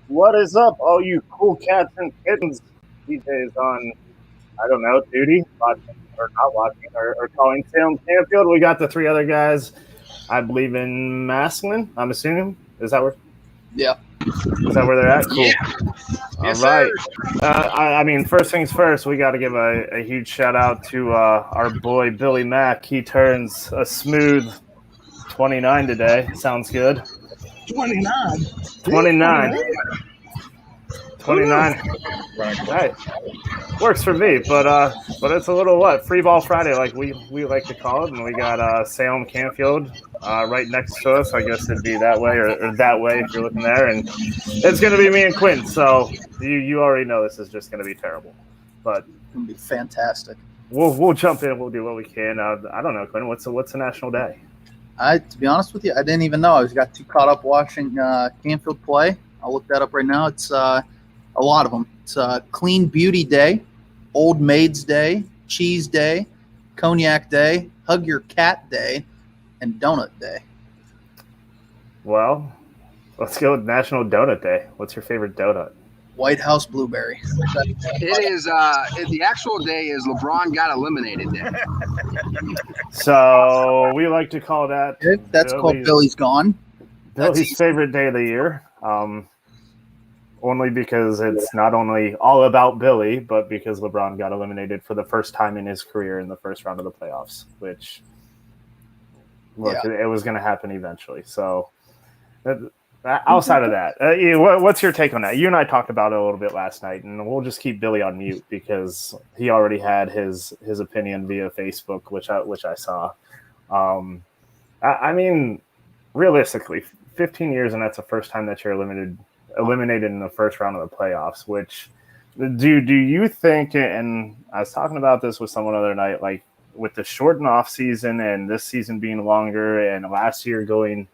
What is up, all you cool cats and kittens? DJs on, I don't know, duty, watching or not watching, or calling Salem Canfield. We got the three other guys, I believe in Maskman, I'm assuming. Is that where Yeah. they're at? Cool. Yeah. All Yes, right. sir. I mean, first things first, we got to give a huge shout out to our boy Billy Mack. He turns a smooth 29 today. Sounds good. 29. 29. 29. Hey, works for me, but it's a little Free Ball Friday, like we like to call it, and we got Salem Canfield right next to us. I guess it'd be that way or that way if you're looking there, and it's gonna be me and Quinn. So you already know this is just gonna be terrible, but It's gonna be fantastic. we'll jump in. We'll do what we can. I don't know, Quinn. What's a national day? To be honest with you, I didn't even know. I was got too caught up watching Canfield play. I'll look that up right now. It's a lot of them. It's Clean Beauty Day, Old Maids Day, Cheese Day, Cognac Day, Hug Your Cat Day, and Donut Day. Well, let's go with National Donut Day. What's your favorite donut? White House Blueberry. It is. The actual day is LeBron got eliminated day. So we like to call that That's called Billy's Gone. Billy's favorite day of the year. Only because it's not only all about Billy, but because LeBron got eliminated for the first time in his career in the first round of the playoffs, which it was going to happen eventually. So outside of that, what's your take on that? You and I talked about it a little bit last night, and we'll just keep Billy on mute because he already had his opinion via Facebook, which I saw. I mean, realistically, 15 years, and that's the first time that you're eliminated in the first round of the playoffs. Which do you think? And I was talking about this with someone the other night, like with the shortened off season and this season being longer, and last year going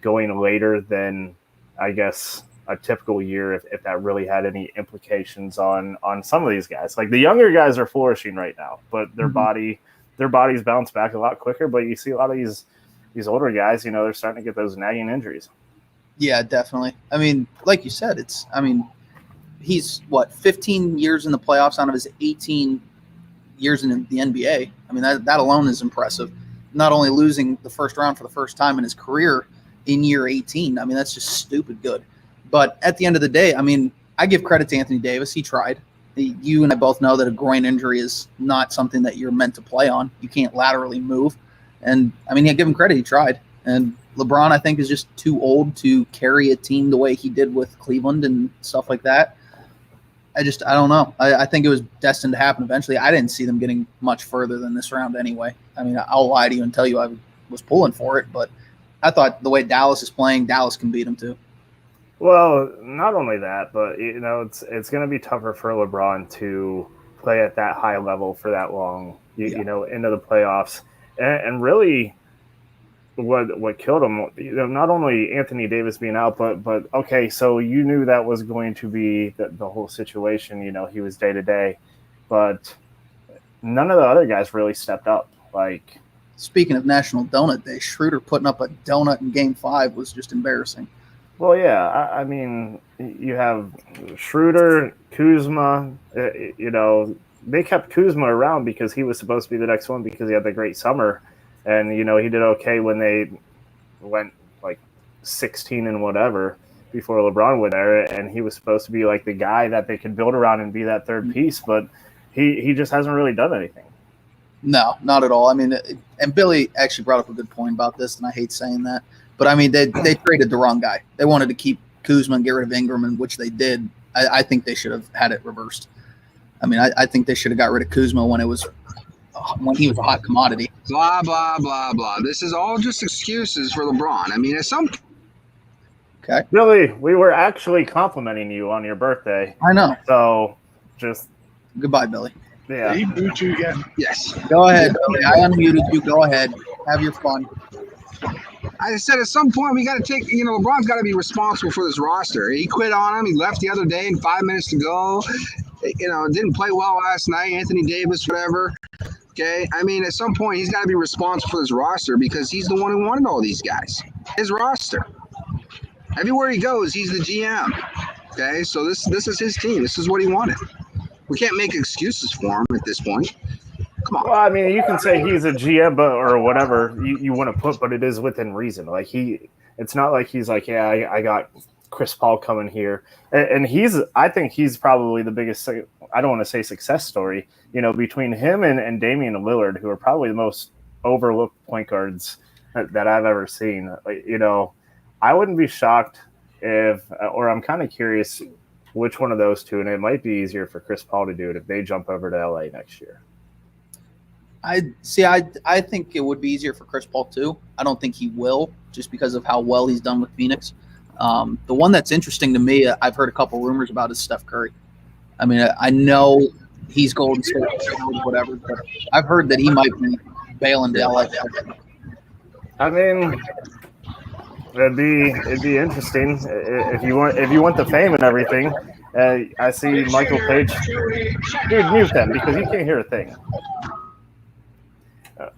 later than I guess a typical year, if that really had any implications on some of these guys. Like the younger guys are flourishing right now, but their bodies bounce back a lot quicker. But you see a lot of these older guys, they're starting to get those nagging injuries. Yeah, definitely. I mean, like you said, he's 15 years in the playoffs out of his 18 years in the NBA. I mean, that alone is impressive. Not only losing the first round for the first time in his career in year 18. I mean, that's just stupid good. But at the end of the day, I mean, I give credit to Anthony Davis. He tried. You and I both know that a groin injury is not something that you're meant to play on. You can't laterally move. And, I mean, give him credit. He tried. And LeBron, I think, is just too old to carry a team the way he did with Cleveland and stuff like that. I don't know. I think it was destined to happen eventually. I didn't see them getting much further than this round anyway. I mean, I'll lie to you and tell you I was pulling for it, but I thought the way Dallas is playing, Dallas can beat them too. Well, not only that, but it's going to be tougher for LeBron to play at that high level for that long. You know, into the playoffs, and really, what killed him? Not only Anthony Davis being out, but okay, so you knew that was going to be the whole situation. He was day to day, but none of the other guys really stepped up. Like. Speaking of National Donut Day, Schroeder putting up a donut in Game 5 was just embarrassing. Well, yeah, I mean, you have Schroeder, Kuzma. They kept Kuzma around because he was supposed to be the next one because he had the great summer, and he did okay when they went like 16 and whatever before LeBron went there, and he was supposed to be like the guy that they could build around and be that third piece, but he just hasn't really done anything. No, not at all. I mean, and Billy actually brought up a good point about this, and I hate saying that. But, I mean, they traded the wrong guy. They wanted to keep Kuzma and get rid of Ingram, and which they did. I think they should have had it reversed. I mean, I think they should have got rid of Kuzma when he was a hot commodity. Blah, blah, blah, blah. This is all just excuses for LeBron. I mean, Okay. Billy, we were actually complimenting you on your birthday. I know. So, just goodbye, Billy. Yeah. He booed you again. Yes. Go ahead, Billy. I unmuted you. Go ahead. Have your fun. I said at some point we got to take, LeBron's got to be responsible for this roster. He quit on him. He left the other day and 5 minutes to go. Didn't play well last night. Anthony Davis, whatever. Okay. I mean, at some point he's got to be responsible for this roster because he's the one who wanted all these guys. His roster. Everywhere he goes, he's the GM. Okay, so this is his team. This is what he wanted. We can't make excuses for him at this point. Come on. Well, I mean, you can say he's a GM, or whatever you want to put, but it is within reason. Like it's not like he's like, yeah, I got Chris Paul coming here, and I think he's probably the biggest. I don't want to say success story, between him and Damian Lillard, who are probably the most overlooked point guards that I've ever seen. I wouldn't be shocked or I'm kind of curious which one of those two, and it might be easier for Chris Paul to do it if they jump over to LA next year. I think it would be easier for Chris Paul too. I don't think he will, just because of how well he's done with Phoenix. The one that's interesting to me, I've heard a couple rumors about, is Steph Curry. I mean, I know he's Golden State, whatever, but I've heard that he might be bailing to LA. I mean, it'd be interesting if you want the fame and everything. I see Michael Page. Dude, mute them because you can't hear a thing.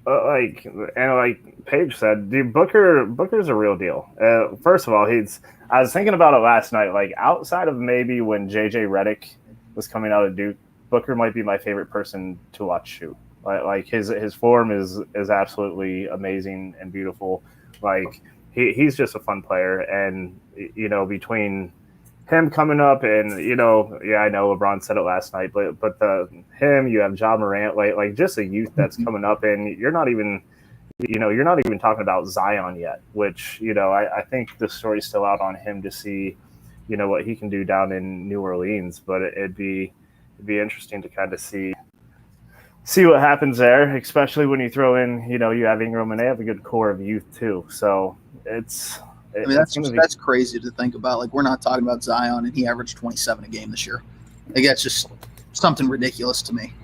Like Paige said, dude, Booker's a real deal. First of all, I was thinking about it last night. Like, outside of maybe when JJ Redick was coming out of Duke, Booker might be my favorite person to watch shoot. Like his form is absolutely amazing and beautiful. Like he's just a fun player, and between him coming up and I know LeBron said it last night, but him, you have Ja Morant, like just a youth that's coming up, and you're not even talking about Zion yet, which I think the story's still out on him to see what he can do down in New Orleans, but it'd be interesting to kind of see what happens there, especially when you throw in you have Ingram, and they have a good core of youth too, so that's crazy to think about. Like, we're not talking about Zion, and he averaged 27 a game this year. Like, that's just something ridiculous to me.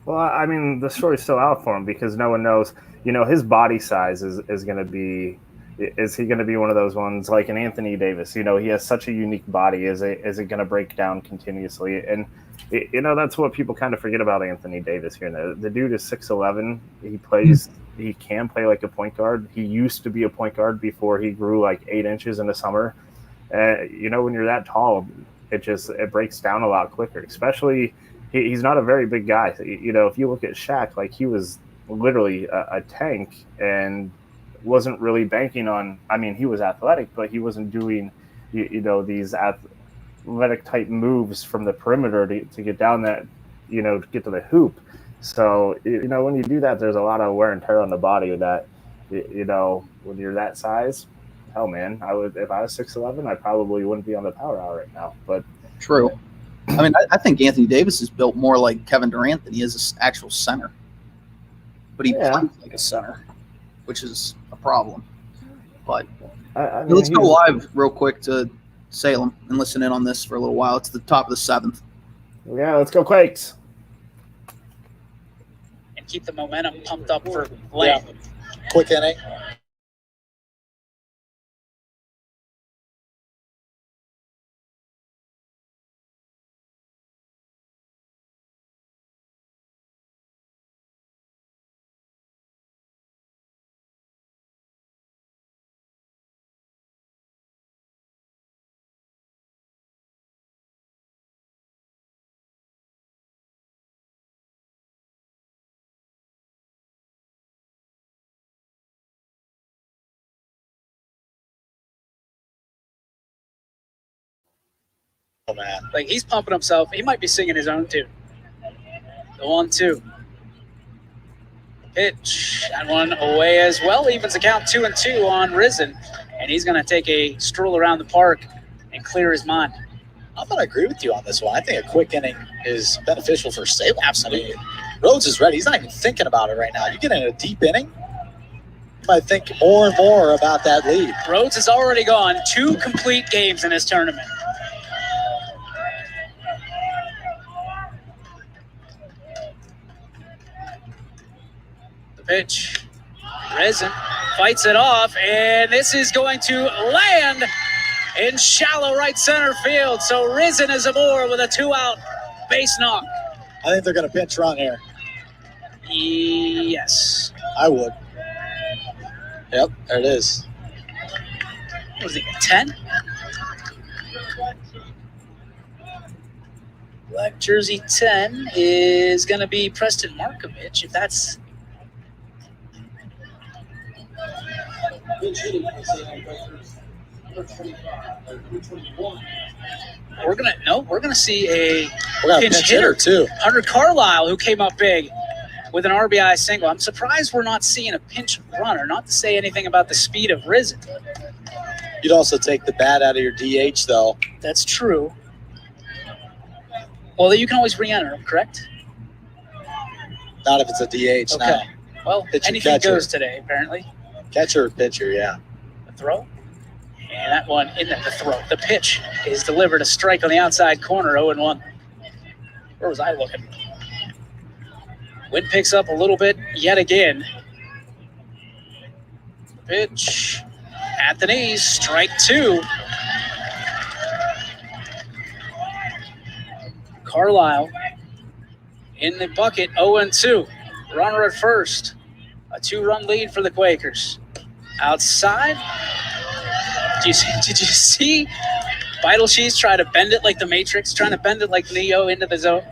Well, I mean, the story's still out for him because no one knows. His body size is going to be. Is he going to be one of those ones like an Anthony Davis? He has such a unique body. Is it going to break down continuously? And that's what people kind of forget about Anthony Davis here. The dude is 6'11". He plays. He can play like a point guard. He used to be a point guard before he grew like 8 inches in the summer. When you're that tall, it breaks down a lot quicker. Especially, he's not a very big guy. If you look at Shaq, like, he was literally a tank and wasn't really banking on. I mean, he was athletic, but he wasn't doing these athletic type moves from the perimeter to get down that to get to the hoop. So when you do that, there's a lot of wear and tear on the body that when you're that size. Hell, man, if I was 6'11", I probably wouldn't be on the Power Hour right now. But true. I mean, I think Anthony Davis is built more like Kevin Durant than he is an actual center. But he plays like a center, which is a problem. But let's go live real quick to Salem and listen in on this for a little while. It's the top of the 7th. Yeah, let's go Quakes. And keep the momentum pumped up for Lane. Yeah. Quick inning. Oh, man. Like, he's pumping himself. He might be singing his own tune. The 1-2. Pitch. And one away as well. Evens the count 2-2 on Risen. And he's going to take a stroll around the park and clear his mind. I'm going to agree with you on this one. I think a quick inning is beneficial for Salem. Absolutely. Rhodes is ready. He's not even thinking about it right now. You get in a deep inning, you might think more and more about that lead. Rhodes has already gone 2 complete games in his tournament. Pitch. Risen fights it off, and this is going to land in shallow right center field. So Risen is aboard with a 2-out base knock. I think they're going to pinch run here. Yes. I would. Yep, there it is. What was it, 10? Black jersey 10 is going to be Preston Markovich, if that's... We're gonna see a pinch hitter too. Hunter Carlisle, who came up big with an RBI single. I'm surprised we're not seeing a pinch runner. Not to say anything about the speed of Risen. You'd also take the bat out of your DH, though. That's true. Well, you can always re-enter him, correct? Not if it's a DH. Okay. Now. Well, Pitcher, anything catcher. goes today, apparently. Catcher or pitcher, yeah. The throw. And that one in the throw. The pitch is delivered, a strike on the outside corner, 0-1. Where was I looking? Wind picks up a little bit yet again. Pitch at the knees, strike 2. Carlisle in the bucket, 0-2. Runner at first. A 2-run lead for the Quakers. Outside. Did you see Vital Cheese try to bend it like the Matrix, trying to bend it like Neo into the zone,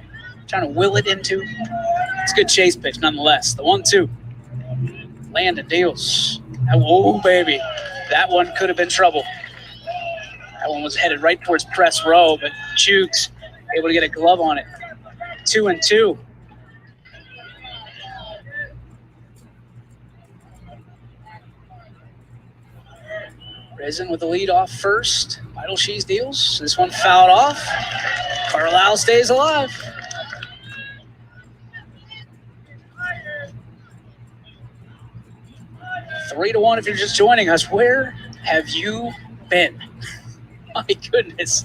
trying to will it into? It's a good chase pitch nonetheless. The 1-2. Landon deals. Oh, baby. That one could have been trouble. That one was headed right towards press row, but Chooks able to get a glove on it. 2-2. Risen with the lead off first. Vital Cheese deals. This one fouled off. Carlisle stays alive. Three to 1 if you're just joining us. Where have you been? My goodness.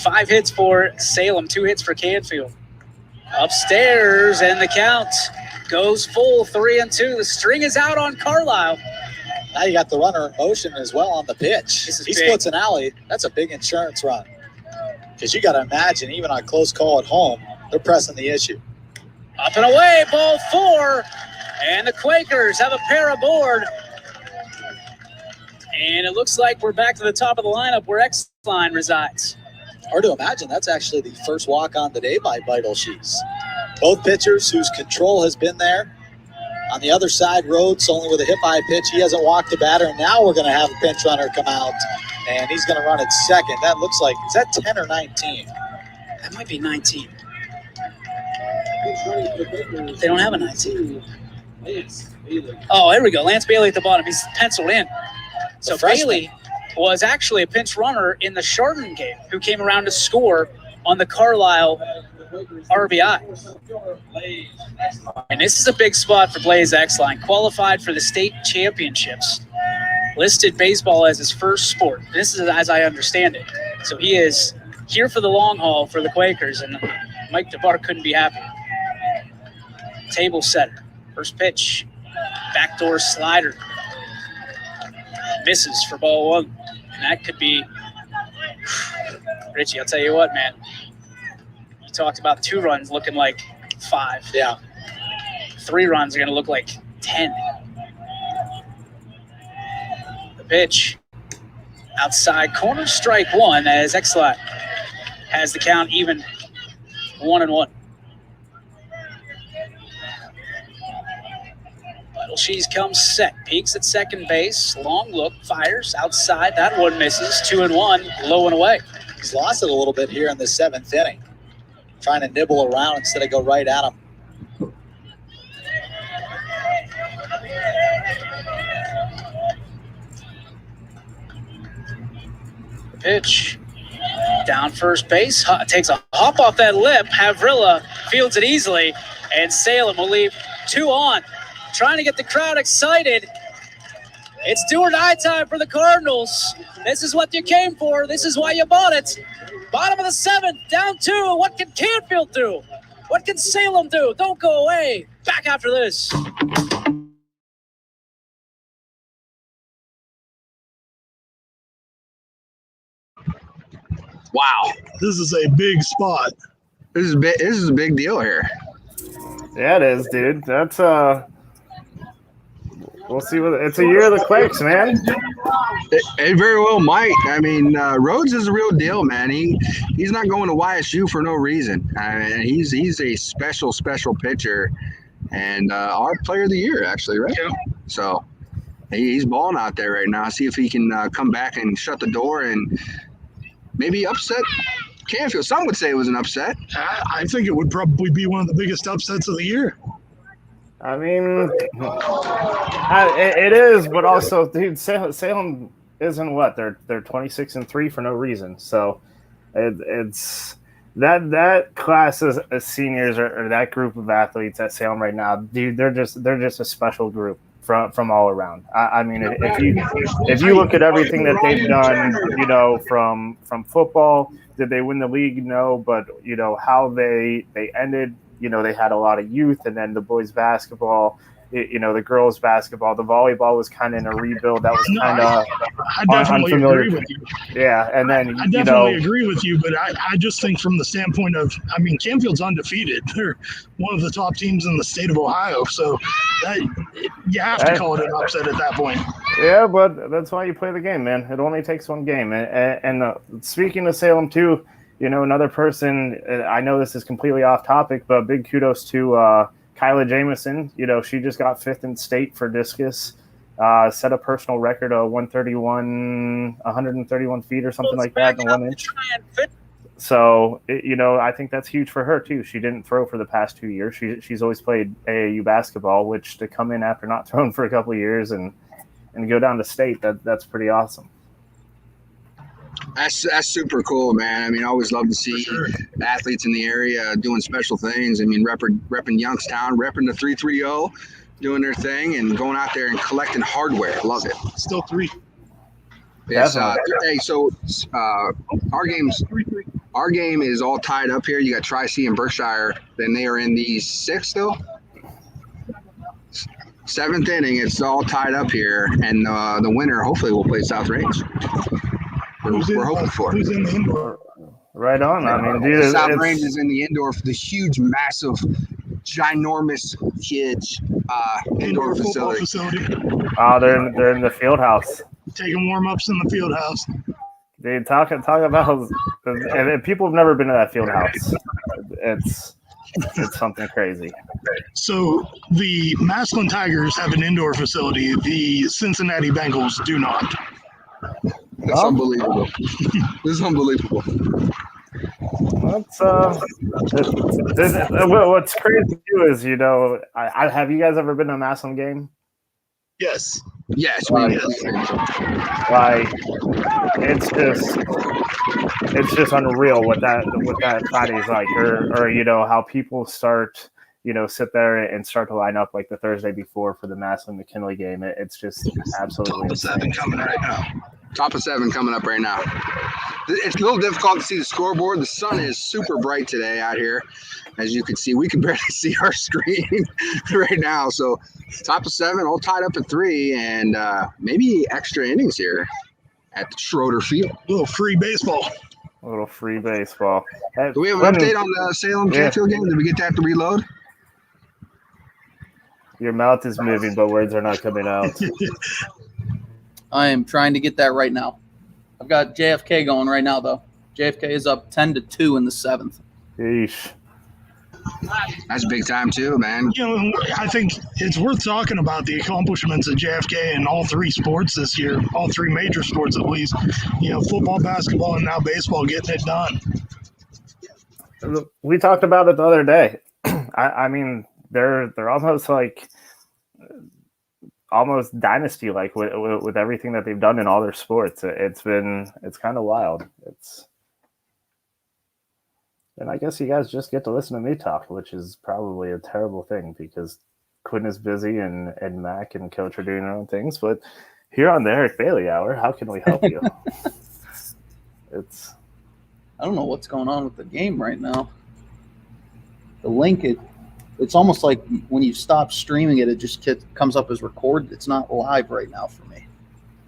5 hits for Salem, 2 hits for Canfield. Upstairs, and the count goes full, 3-2. The string is out on Carlisle. Now you got the runner in motion as well on the pitch. He splits an alley. That's a big insurance run. Because you got to imagine, even on a close call at home, they're pressing the issue. Up and away, ball 4. And the Quakers have a pair aboard. And it looks like we're back to the top of the lineup where X-Line resides. Hard to imagine that's actually the first walk-on today by Vital Cheese. Both pitchers whose control has been there. On the other side, Rhodes only with a hit-by pitch. He hasn't walked the batter, and now we're going to have a pinch runner come out, and he's going to run at second. That looks like, is that 10 or 19? That might be 19. They don't have a 19. Oh, there we go. Lance Bailey at the bottom. He's penciled in. So Bailey was actually a pinch runner in the Chardon game who came around to score on the Carlisle RBI. And this is a big spot for Blaze X-Line. Qualified for the state championships. Listed baseball as his first sport. This is as I understand it. So he is here for the long haul for the Quakers, and Mike DeBar couldn't be happier. Table setter. First pitch. Backdoor slider. Misses for ball 1. And that could be Richie, I'll tell you what, man. You talked about 2 runs looking like 5. Yeah. 3 runs are going to look like 10. The pitch. Outside corner, strike 1 as X-Line has the count even 1-1. Vital Cheese comes set, peeks at second base, long look, fires outside. That one misses. 2-1, low and away. He's lost it a little bit here in the 7th inning, trying to nibble around instead of go right at him. The pitch. Down first base, takes a hop off that lip. Havrilla fields it easily, and Salem will leave 2 on. Trying to get the crowd excited. It's do or die time for the Cardinals. This is what you came for. This is why you bought it. Bottom of the 7th, down 2. What can Canfield do? What can Salem do? Don't go away. Back after this. Wow, This is a big spot. this is big. This is a big deal here. Yeah, it is, dude. That's We'll see. It's a year of the Quakes, man. It very well might. I mean, Rhodes is a real deal, man. He's not going to YSU for no reason. He's a special pitcher, and our player of the year, actually, right? Yeah. So he's balling out there right now. See if he can come back and shut the door and maybe upset Canfield. Some would say it was an upset. I think it would probably be one of the biggest upsets of the year. I mean, it is, but also, dude, Salem isn't what they're 26-3 for no reason. So it's that class of seniors or that group of athletes at Salem right now, dude. They're just a special group from all around. I mean, if you look at everything that they've done, you know, from football, did they win the league? No, but you know how they ended. You know, they had a lot of youth, and then the boys basketball, you know, the girls basketball, the volleyball was kind of in a rebuild. That was kind of I definitely unfamiliar. agree with you. Yeah, and then I definitely agree with you, but I just think from the standpoint of, I mean, Canfield's undefeated. They're one of the top teams in the state of Ohio, so you have to call it an upset at that point. Yeah, but that's why you play the game, man. It only takes one game. And speaking of Salem too, you know, another person, I know this is completely off topic, but big kudos to Kyla Jamison. You know, she just got 5th in state for discus, set a personal record of 131 feet or something like that in 1 inch. So, you know, I think that's huge for her too. She didn't throw for the past 2 years. She's always played AAU basketball, which to come in after not throwing for a couple of years and go down to state, that's pretty awesome. That's super cool, man. I mean, I always love to see athletes in the area doing special things. I mean, repping Youngstown, repping the 330, doing their thing and going out there and collecting hardware. Love it. Still 3. Yes. Hey, so our game is all tied up here. You got Tri-C and Berkshire. Then they are in the 6th still. 7th inning. It's all tied up here, and the winner hopefully will play South Range. We're hoping for. Who's in the indoor? Right on. I mean, dude, South Range is in the indoor for the huge, massive, ginormous, huge indoor facility. Oh, they're in the field house. Taking warm-ups in the field house. Dude, talk about, and people have never been to that field house. It's something crazy. So the Massillon Tigers have an indoor facility. The Cincinnati Bengals do not. That's unbelievable. This is unbelievable. What's crazy too is, you know, I have you guys ever been to a Massillon game? Yes. Yes, like it's just unreal what that Friday's like, or you know how people start, you know, sit there and start to line up like the Thursday before for the Massillon McKinley game. It's just absolutely Top of 7 coming right now. Top of 7 coming up right now. It's a little difficult to see the scoreboard. The sun is super bright today out here. As you can see, we can barely see our screen right now. So top of 7, all tied up at 3, and maybe extra innings here at Schroeder Field. A little free baseball. A little free baseball. Do we have an update on the Salem Canfield game? Did we get that to reload? Your mouth is moving, but words are not coming out. I am trying to get that right now. I've got JFK going right now, though. JFK is up 10-2 in the 7th. Yeesh. That's big time too, man. You know, I think it's worth talking about the accomplishments of JFK in all 3 sports this year, all 3 major sports at least. You know, football, basketball, and now baseball, getting it done. We talked about it the other day. I mean, they're almost like almost dynasty like with everything that they've done in all their sports. It's kind of wild. And I guess you guys just get to listen to me talk, which is probably a terrible thing because Quinn is busy and Mac and Coach are doing their own things. But here on the Eric Bailey Hour, how can we help you? I don't know what's going on with the game right now. The link, it's almost like when you stop streaming it just comes up as recorded. It's not live right now for me.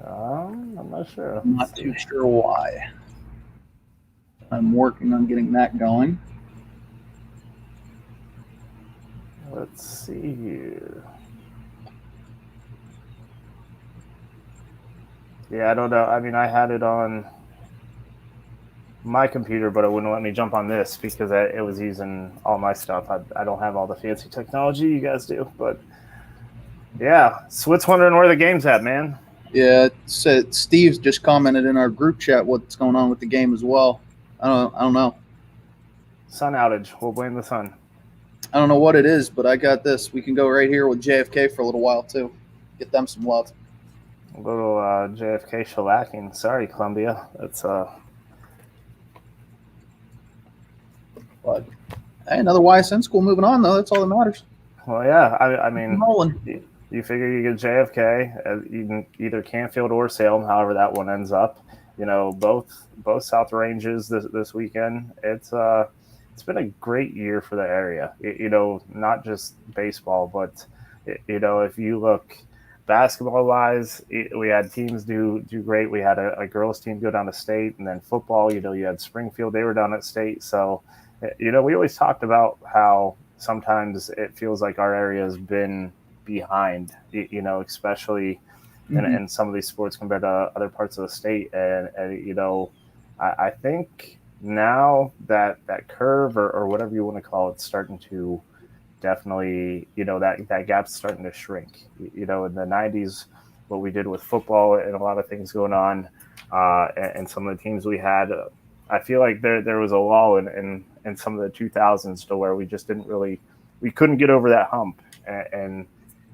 I'm not sure. I'm not too sure why. I'm working on getting that going. Let's see here. Yeah, I don't know. I mean, I had it on my computer, but it wouldn't let me jump on this because it was using all my stuff. I don't have all the fancy technology you guys do, but yeah, Swit's wondering where the game's at, man. Yeah, Steve's just commented in our group chat what's going on with the game as well. I don't know. Sun outage. We'll blame the sun. I don't know what it is, but I got this. We can go right here with JFK for a little while too. Get them some love. A little JFK shellacking. Sorry, Columbia. That's But hey, another YSN school moving on though. That's all that matters. well, yeah. I mean, Rolling. you figure you get JFK, you can either Canfield or Salem, however that one ends up. You know, both South Ranges this weekend. It's been a great year for the area. You know, not just baseball, but you know, if you look basketball wise, we had teams do great. We had a girls team go down to state, and then football. You know, you had Springfield; they were down at state. So, you know, we always talked about how sometimes it feels like our area has been behind. You know, especially in some of these sports compared to other parts of the state. And you know, I think now that curve or whatever you want to call it, starting to definitely, you know, that gap's starting to shrink. You know, in the 90s, what we did with football and a lot of things going on, and some of the teams we had, I feel like there was a lull in some of the 2000s to where we just we couldn't get over that hump. And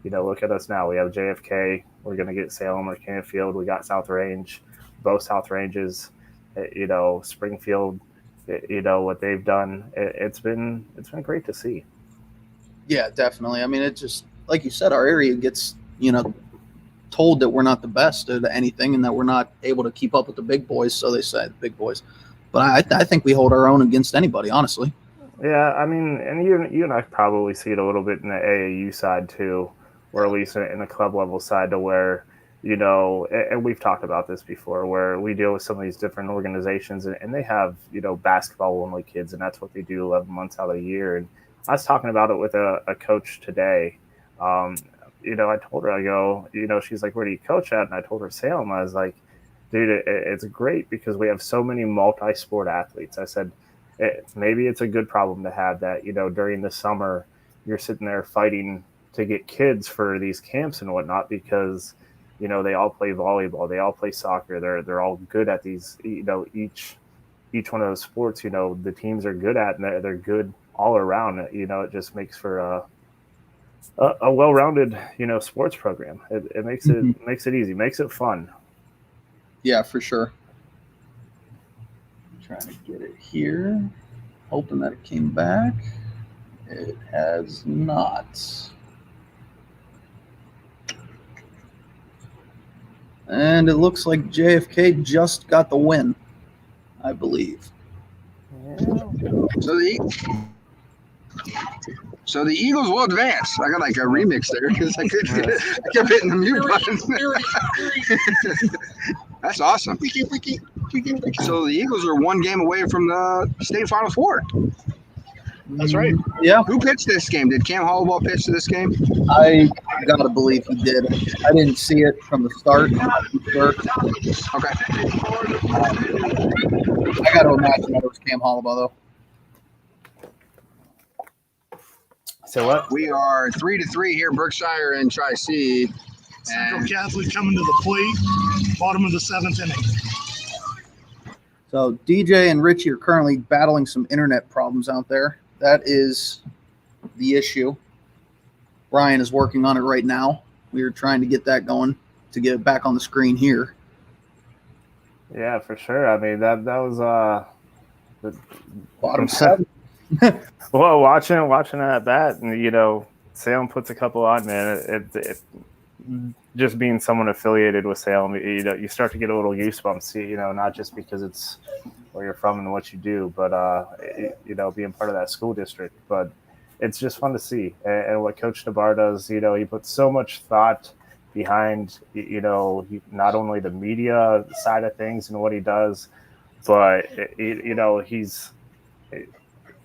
you know, look at us now. We have JFK. We're going to get Salem or Canfield. We got South Range, both South Ranges. You know, Springfield. You know what they've done. It's been great to see. Yeah, definitely. I mean, it just like you said, our area gets told that we're not the best at anything and that we're not able to keep up with the big boys. So they say the big boys, but I think we hold our own against anybody, honestly. Yeah, I mean, and you and I probably see it a little bit in the AAU side too, or at least in the club level side, to where, you know, and we've talked about this before, where we deal with some of these different organizations and they have, you know, basketball only kids, and that's what they do 11 months out of the year. And I was talking about it with a coach today. You know, I told her, I go, you know, she's like, where do you coach at? And I told her Salem. I was like, dude, it's great because we have so many multi-sport athletes. I said, maybe it's a good problem to have that, you know, during the summer, you're sitting there fighting to get kids for these camps and whatnot because, you know, they all play volleyball, they all play soccer, they're all good at these, you know, each one of those sports, you know, the teams are good at, and they're good all around. You know, it just makes for a well-rounded, you know, sports program. It makes it easy, makes it fun. Yeah, for sure. Trying to get it here, hoping that it came back. It has not. And it looks like JFK just got the win, I believe. So the Eagles will advance. I got like a remix there because I kept hitting the mute button. That's awesome. So the Eagles are one game away from the state Final Four. That's right. Yeah, Who pitched this game? Did Cam Hollowell pitch to this game? I gotta believe he did. I didn't see it from the start. Sure. Okay. I gotta imagine that it was Cam Hollowell though. So what? We are 3-3 here, Berkshire and Tri-C. Central Catholic coming to the plate, bottom of the 7th inning. So DJ and Richie are currently battling some internet problems out there. That is the issue. Brian is working on it right now. We are trying to get that going to get it back on the screen here. Yeah, for sure. I mean, that was Bottom 7. well, watching at that, and you know, Salem puts a couple on, man. It just being someone affiliated with Salem, you know, you start to get a little goosebumps. You know, not just because it's where you're from and what you do, but you know, being part of that school district. But it's just fun to see, and what Coach Nabar does. You know, he puts so much thought behind, you know, not only the media side of things and what he does, but you know, he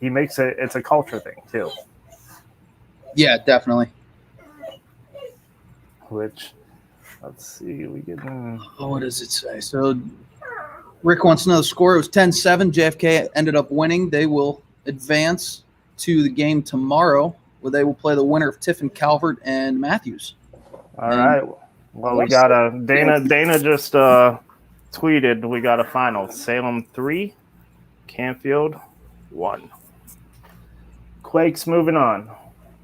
makes it's a culture thing too. Yeah, definitely. Which Let's see. We get. What does it say? So Rick wants to know the score. It was 10-7. JFK ended up winning. They will advance to the game tomorrow, where they will play the winner of Tiffin Calvert and Matthews. All right. Well, we got a Dana just tweeted. We got a final. Salem 3, Canfield 1. Quakes moving on.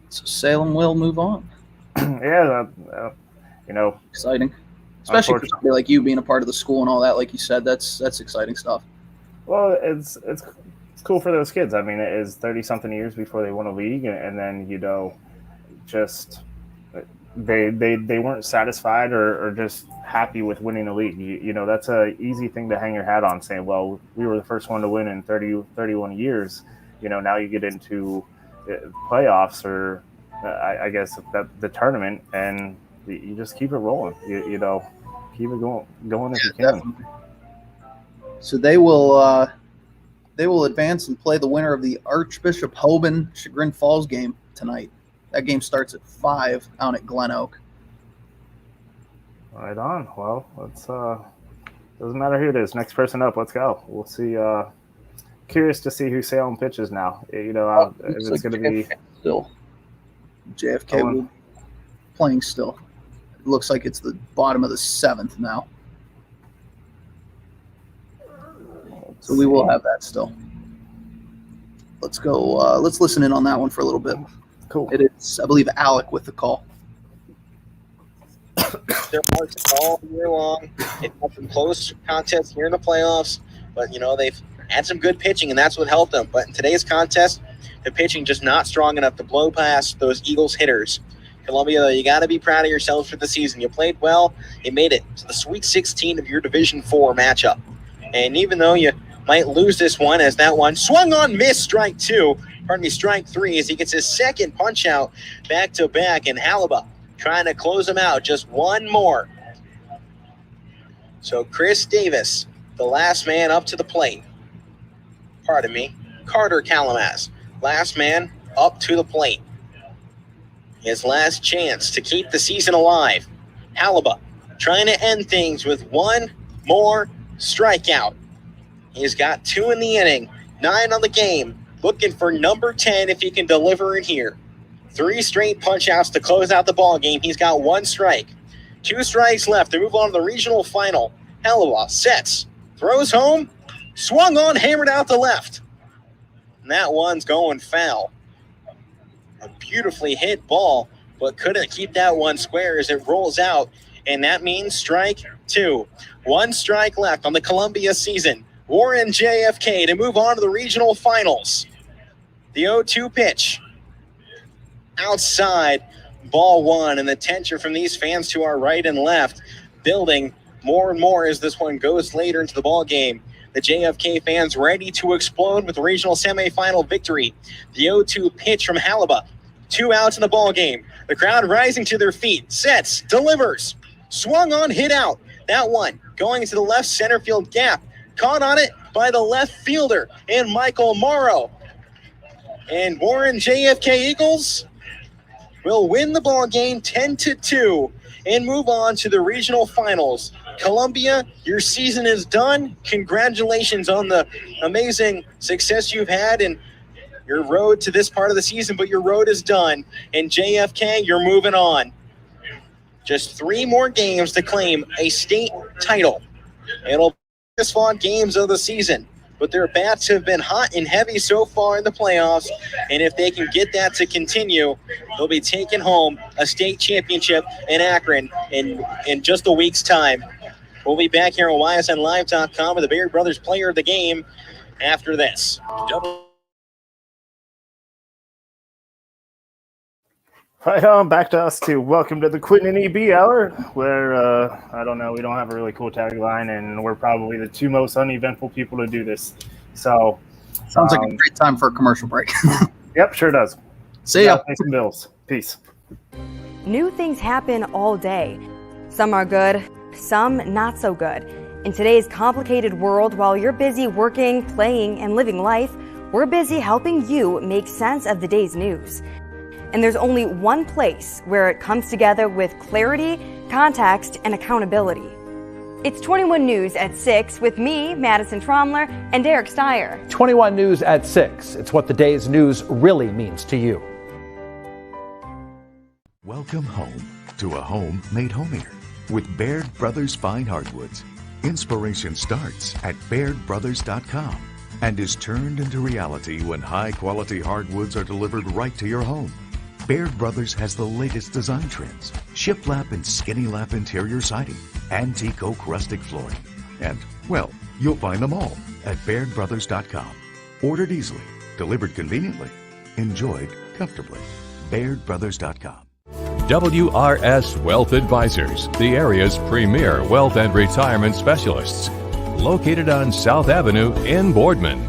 So Salem will move on. Yeah, Exciting, especially for somebody like you being a part of the school and all that. Like you said, that's exciting stuff. Well, it's cool for those kids. I mean, it is 30-something years before they won a league, and then just they weren't satisfied or just happy with winning a league. That's a easy thing to hang your hat on, saying, well, we were the first one to win in 31 years. Now you get into playoffs or I guess the tournament, and you just keep it rolling. Keep it going if you can. Definitely. So they will advance and play the winner of the Archbishop Hoban Chagrin Falls game tonight. That game starts at 5 out at Glen Oak. Right on. Well, let's doesn't matter who it is. Next person up. Let's go. We'll see. Curious to see who Salem pitches now. If it's going to be still JFK will be playing still. It looks like it's the bottom of the 7th now. So we will have that still. Let's go. Let's listen in on that one for a little bit. Cool. It is, I believe, Alec with the call. They're hard to call year long. They've had some close contests here in the playoffs, but they've had some good pitching, and that's what helped them. But in today's contest, the pitching just not strong enough to blow past those Eagles hitters. Columbia, you got to be proud of yourselves for the season. You played well. You made it to the Sweet 16 of your Division 4 matchup. And even though you might lose this one, as that one swung on, missed, strike 3, as he gets his second punch out back-to-back, and Halaba trying to close him out. Just one more. So Chris Davis, the last man up to the plate. Pardon me, Carter Kalamaz, last man up to the plate. His last chance to keep the season alive. Halaba trying to end things with one more strikeout. He's got 2 in the inning, 9 on the game. Looking for number 10 if he can deliver in here. 3 straight punch-outs to close out the ball game. He's got 1 strike. 2 strikes left to move on to the regional final. Halaba sets, throws home, swung on, hammered out the left. And that one's going foul. A beautifully hit ball, but couldn't keep that one square as it rolls out. And that means strike 2. 1 strike left on the Columbia season. Warren JFK to move on to the regional finals. The 0-2 pitch. Outside, ball 1, and the tension from these fans to our right and left building more and more as this one goes later into the ball game. The JFK fans ready to explode with the regional semifinal victory. The 0-2 pitch from Halaba. 2 outs in the ball game. The crowd rising to their feet. Sets, delivers. Swung on, hit out. That one going into the left center field gap. Caught on it by the left fielder and Michael Morrow. And Warren JFK Eagles will win the ball game 10-2 and move on to the regional finals. Columbia, your season is done. Congratulations on the amazing success you've had in your road to this part of the season, but your road is done. And JFK, you're moving on. Just 3 more games to claim a state title. It'll be the fought games of the season, but their bats have been hot and heavy so far in the playoffs, and if they can get that to continue, they'll be taking home a state championship in Akron in just a week's time. We'll be back here on YSNLive.com with the Beard Brothers Player of the Game after this. Right on, back to us too. Welcome to the Quinn and EB Hour, where, I don't know, we don't have a really cool tagline, and we're probably the 2 most uneventful people to do this. So, sounds like a great time for a commercial break. Yep, sure does. See ya. Pay some bills. Peace. New things happen all day. Some are good, some not so good. In today's complicated world, while you're busy working, playing, and living life, we're busy helping you make sense of the day's news. And there's only one place where it comes together with clarity, context, and accountability. It's 21 News at 6 with me, Madison Tromler, and Derek Steyer. 21 News at 6. It's what the day's news really means to you. Welcome home to a home made homier with Baird Brothers Fine Hardwoods. Inspiration starts at BairdBrothers.com and is turned into reality when high-quality hardwoods are delivered right to your home. Baird Brothers has the latest design trends, shiplap and skinny lap interior siding, antique oak rustic flooring, and, well, you'll find them all at BairdBrothers.com. Ordered easily, delivered conveniently, enjoyed comfortably. BairdBrothers.com. WRS Wealth Advisors, the area's premier wealth and retirement specialists. Located on South Avenue in Boardman.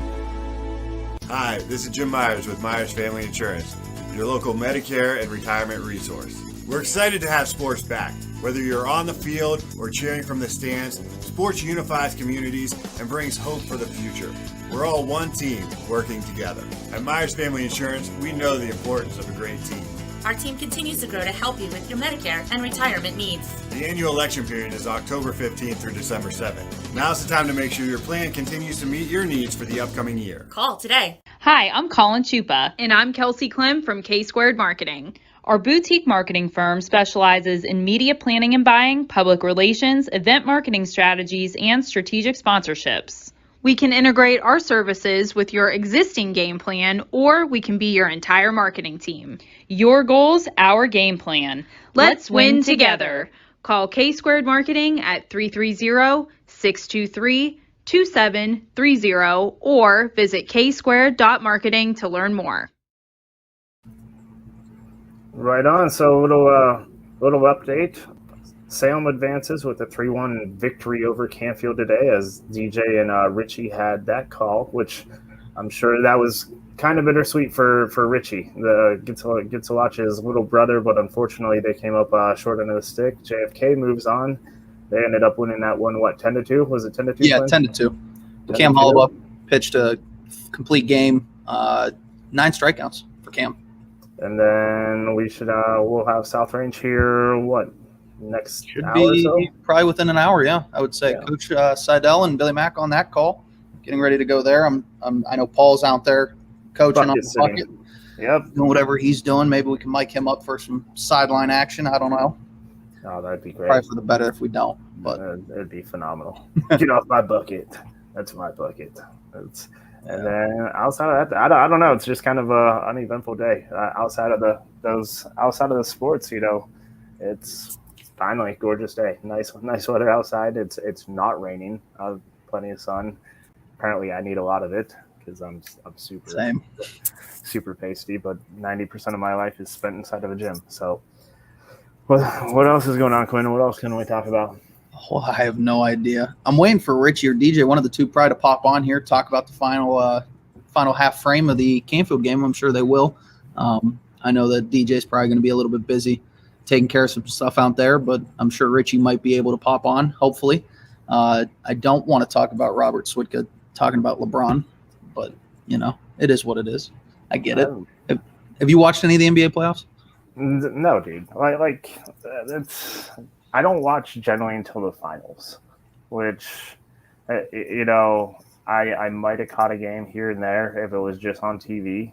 Hi, this is Jim Myers with Myers Family Insurance, your local Medicare and retirement resource. We're excited to have sports back. Whether you're on the field or cheering from the stands, sports unifies communities and brings hope for the future. We're all one team working together. At Myers Family Insurance, we know the importance of a great team. Our team continues to grow to help you with your Medicare and retirement needs. The annual election period is October 15th through December 7th. Now's the time to make sure your plan continues to meet your needs for the upcoming year. Call today. Hi, I'm Colin Chupa. And I'm Kelsey Clem from K-Squared Marketing. Our boutique marketing firm specializes in media planning and buying, public relations, event marketing strategies, and strategic sponsorships. We can integrate our services with your existing game plan, or we can be your entire marketing team. Your goals, our game plan. Let's win together. Call K-Squared Marketing at 330-623-2730 or visit ksquared.marketing to learn more. Right on. So a little update. Salem advances with a 3-1 victory over Canfield today, as DJ and Richie had that call, which I'm sure that was kind of bittersweet for Richie. Gets to watch his little brother, but unfortunately they came up short end of the stick. JFK moves on. They ended up winning that one, 10-2? Was it 10-2? Yeah, 10-2. Cam Hollabaugh pitched a complete game, 9 strikeouts for Cam. And then we'll have South Range here, next Should hour be or so? probably within an hour, yeah, I would say. Yeah. Coach Seidel and Billy Mack on that call, getting ready to go there. I know Paul's out there coaching on the bucket. Yep. Doing whatever he's doing. Maybe we can mic him up for some sideline action. I don't know. Oh, that'd be great. Probably for the better if we don't. But it'd be phenomenal. Get off my bucket. That's my bucket. And then outside of that, I don't know. It's just kind of a uneventful day. Outside of the sports, it's finally a gorgeous day. Nice weather outside. It's not raining. Plenty of sun. Apparently, I need a lot of it because I'm super pasty. But 90% of my life is spent inside of a gym. So, what else is going on, Quinn? What else can we talk about? Oh, I have no idea. I'm waiting for Richie or DJ, one of the two, probably to pop on here, talk about the final half frame of the Canfield game. I'm sure they will. I know that DJ's probably going to be a little bit busy taking care of some stuff out there, but I'm sure Richie might be able to pop on, hopefully. I don't want to talk about Robert Switka talking about LeBron, but, it is what it is. I get it. Have you watched any of the NBA playoffs? No, dude. I don't watch generally until the finals, which, I might have caught a game here and there if it was just on TV,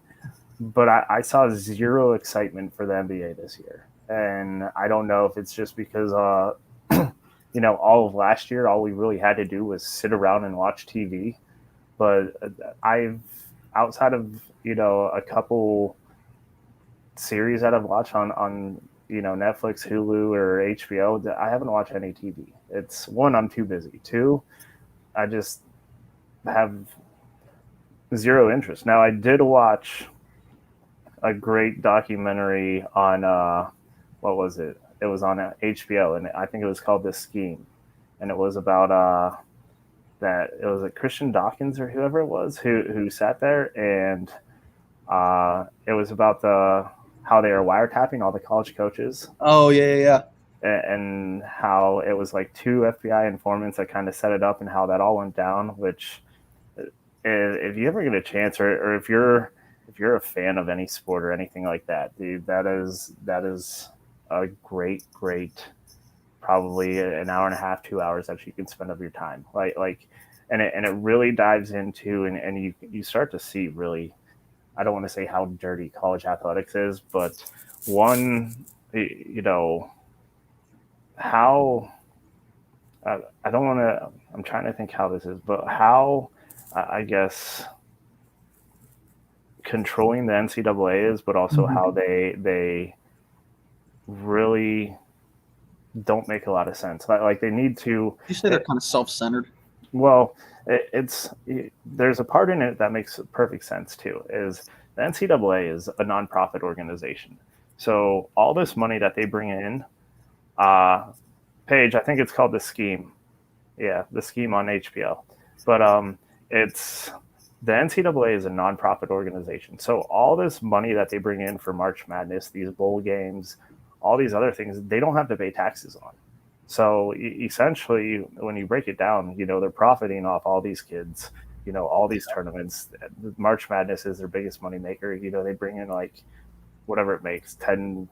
but I saw zero excitement for the NBA this year. And I don't know if it's just because, all of last year, all we really had to do was sit around and watch TV. But outside of, a couple series that I've watched on Netflix, Hulu, or HBO, I haven't watched any TV. It's one, I'm too busy. Two, I just have zero interest. Now, I did watch a great documentary on, what was it? It was on HBO, and I think it was called The Scheme. And it was about it was Christian Dawkins or whoever it was who sat there, and it was about how they are wiretapping all the college coaches. Oh, yeah. And how it was like 2 FBI informants that kind of set it up and how that all went down, which if you ever get a chance or if you're a fan of any sport or anything like that, dude, that is a great probably an hour and a half, 2 hours that you can spend of your time. And it really dives into, and you start to see really, I don't want to say how dirty college athletics is, but how, I don't want to, I'm trying to think how this is, but how, I guess, controlling the NCAA is, but also how they really don't make a lot of sense. Like they need to. You say they're kind of self-centered. Well, there's a part in it that makes perfect sense too. Is the NCAA is a nonprofit organization, so all this money that they bring in, Paige, I think it's called The Scheme. Yeah, The Scheme on HBO, but it's. The NCAA is a nonprofit organization. So all this money that they bring in for March Madness, these bowl games, all these other things, they don't have to pay taxes on. So essentially, when you break it down, they're profiting off all these kids, all these tournaments. March Madness is their biggest money maker. They bring in like whatever it makes, 10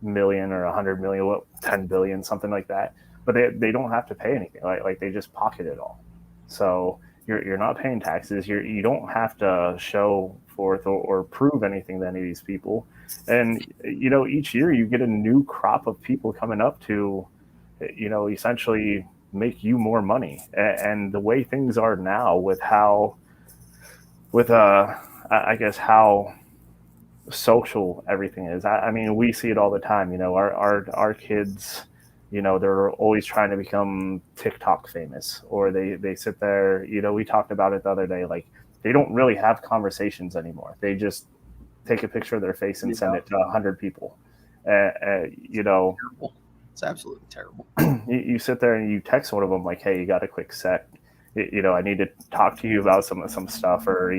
million or 100 million, 10 billion, something like that. But they don't have to pay anything. Like they just pocket it all. So you're not paying taxes. You don't have to show forth or prove anything to any of these people. And each year you get a new crop of people coming up to, essentially make you more money. And the way things are now with how social everything is. I mean, we see it all the time. Our kids. They're always trying to become TikTok famous, or they sit there, we talked about it the other day, like they don't really have conversations anymore. They just take a picture of their face and send it to 100 people. Terrible. It's absolutely terrible. You sit there and you text one of them like, hey, you got a quick sec. I need to talk to you about some stuff, or,